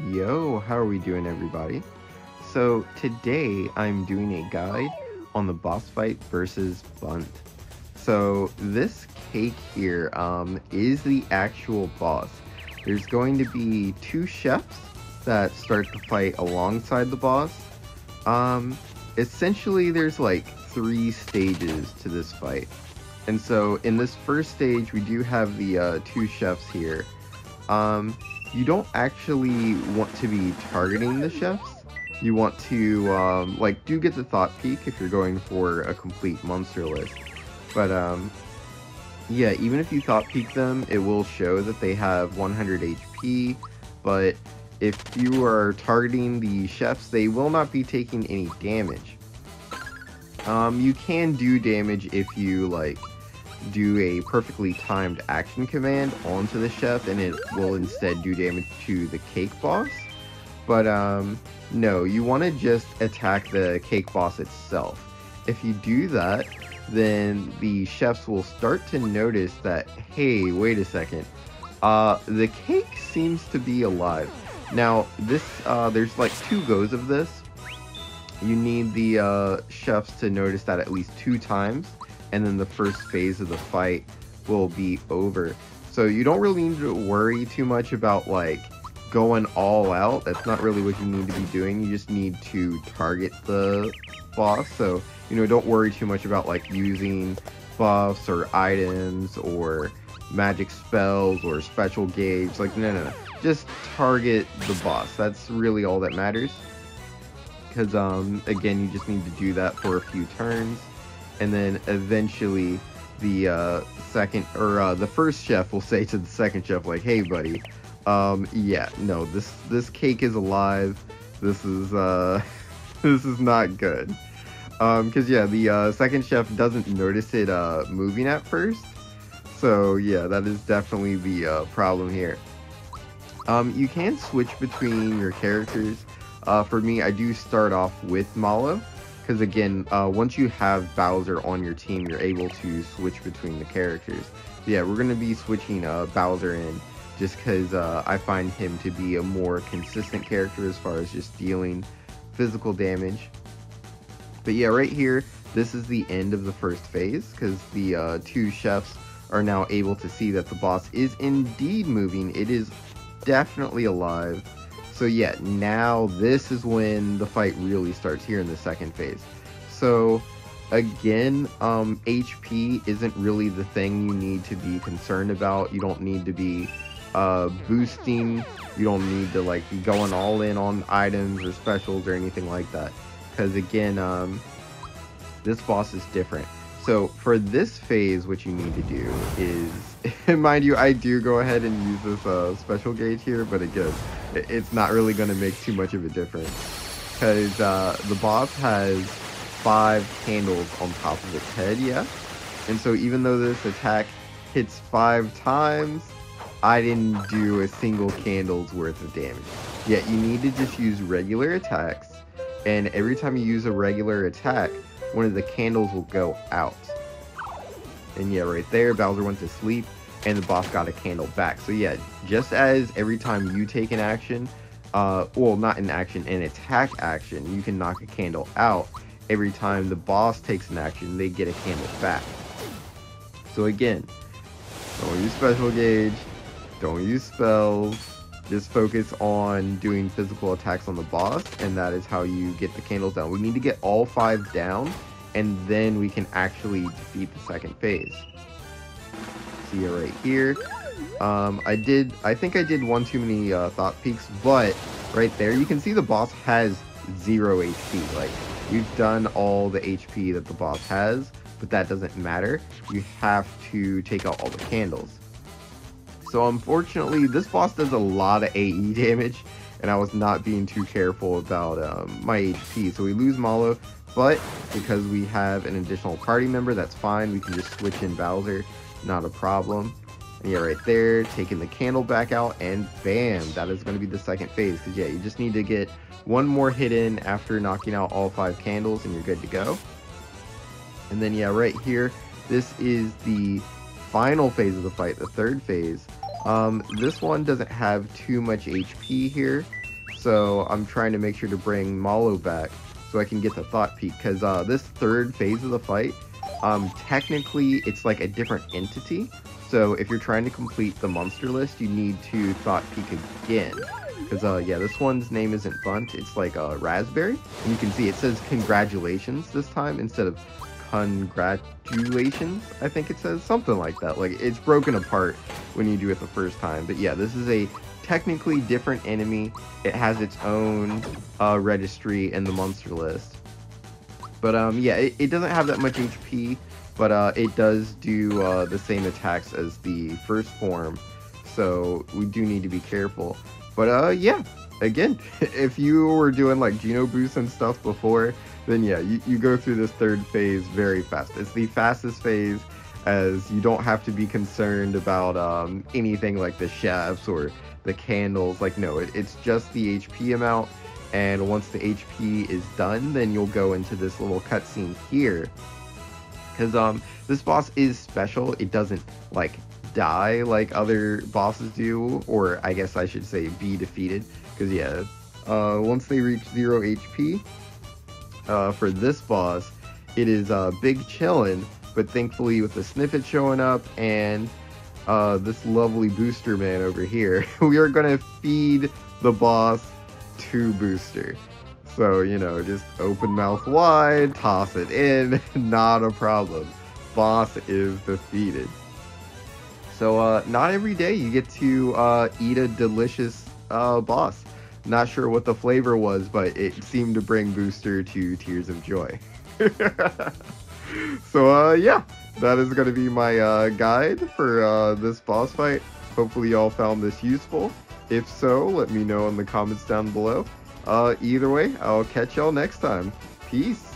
Yo, how are we doing, everybody? So today I'm doing a guide on the boss fight versus Bundt. So this cake here is the actual boss. There's going to be two chefs that start the fight alongside the boss. Essentially there's like three stages to this fight. And so in this first stage we do have the two chefs here. You don't actually want to be targeting the chefs. You want to, do get the thought peek if you're going for a complete monster list. But, yeah, even if you thought peek them, it will show that they have 100 HP. But if you are targeting the chefs, they will not be taking any damage. You can do damage if you, do a perfectly timed action command onto the chef, and it will instead do damage to the cake boss. But no, you want to just attack the cake boss itself. If you do that, then the chefs will start to notice that, hey, wait a second, the cake seems to be alive. Now this there's like two goes of this. You need the chefs to notice that at least 2 times, and then the first phase of the fight will be over. So you don't really need to worry too much about going all out. That's not really what you need to be doing. You just need to target the boss. So, don't worry too much about using buffs or items or magic spells or special gauge. No. Just target the boss. That's really all that matters. Because, again, you just need to do that for a few turns. And then eventually the the first chef will say to the second chef, hey buddy, yeah, no, this cake is alive. This is this is not good. Because yeah, the second chef doesn't notice it moving at first. So yeah, that is definitely the problem here. You can switch between your characters. For me, I do start off with Malo. Because again, once you have Bowser on your team, you're able to switch between the characters. So yeah, we're going to be switching Bowser in just because I find him to be a more consistent character as far as just dealing physical damage. But yeah, right here, this is the end of the first phase because the two chefs are now able to see that the boss is indeed moving. It is definitely alive. So yeah, now this is when the fight really starts here in the second phase. So again, HP isn't really the thing you need to be concerned about. You don't need to be boosting. You don't need to be going all in on items or specials or anything like that. Because again, this boss is different. So for this phase, what you need to do is, mind you, I do go ahead and use this special gauge here, but again, it's not really going to make too much of a difference. Because the boss has 5 candles on top of its head, yeah? And so even though this attack hits 5 times, I didn't do a single candle's worth of damage. Yet you need to just use regular attacks, and every time you use a regular attack, one of the candles will go out. And yeah, right there, Bowser went to sleep, and the boss got a candle back. So yeah, just as every time you take an action, well, not an action, an attack action, you can knock a candle out. Every time the boss takes an action, they get a candle back. So again, don't use special gauge, don't use spells, just focus on doing physical attacks on the boss, and that is how you get the candles down. We need to get all 5 down, and then we can actually defeat the second phase. See it right here. I think I did one too many thought peaks, but right there you can see the boss has 0 HP. We've done all the HP that the boss has, but that doesn't matter. You have to take out all the candles. So unfortunately, this boss does a lot of AE damage, and I was not being too careful about my HP. So we lose Malo, but because we have an additional party member, that's fine. We can just switch in Bowser, not a problem. And yeah, right there, taking the candle back out, and bam, that is going to be the second phase. Because yeah, you just need to get one more hit in after knocking out all 5 candles, and you're good to go. And then yeah, right here, this is the final phase of the fight, the third phase. This one doesn't have too much HP here. So I'm trying to make sure to bring Malo back so I can get to Thought Peak, because this third phase of the fight, technically it's like a different entity. So if you're trying to complete the monster list, you need to Thought Peak again. Because, yeah, this one's name isn't Bundt, it's like Raspberry. And you can see it says congratulations this time instead of congratulations, I think it says. Something like that. Like, it's broken apart when you do it the first time. But yeah, this is a technically different enemy. It has its own registry in the monster list. But, yeah, it doesn't have that much HP, but it does do the same attacks as the first form. So we do need to be careful. But, yeah, again, if you were doing, like, Geno boosts and stuff before, then, yeah, you go through this third phase very fast. It's the fastest phase, as you don't have to be concerned about anything like the chefs or the candles. Like, no, it's just the HP amount, and once the HP is done, then you'll go into this little cutscene here. Because, this boss is special. It doesn't, like, die like other bosses do, or I guess I should say be defeated, because yeah, once they reach 0 HP, for this boss, it is big chillin', but thankfully with the snippet showing up and this lovely booster man over here, we are gonna feed the boss to Booster. So, you know, just open mouth wide, toss it in, not a problem. Boss is defeated. So, not every day you get to eat a delicious boss. Not sure what the flavor was, but it seemed to bring Booster to tears of joy. So, yeah, that is going to be my guide for this boss fight. Hopefully y'all found this useful. If so, let me know in the comments down below. Either way, I'll catch y'all next time. Peace!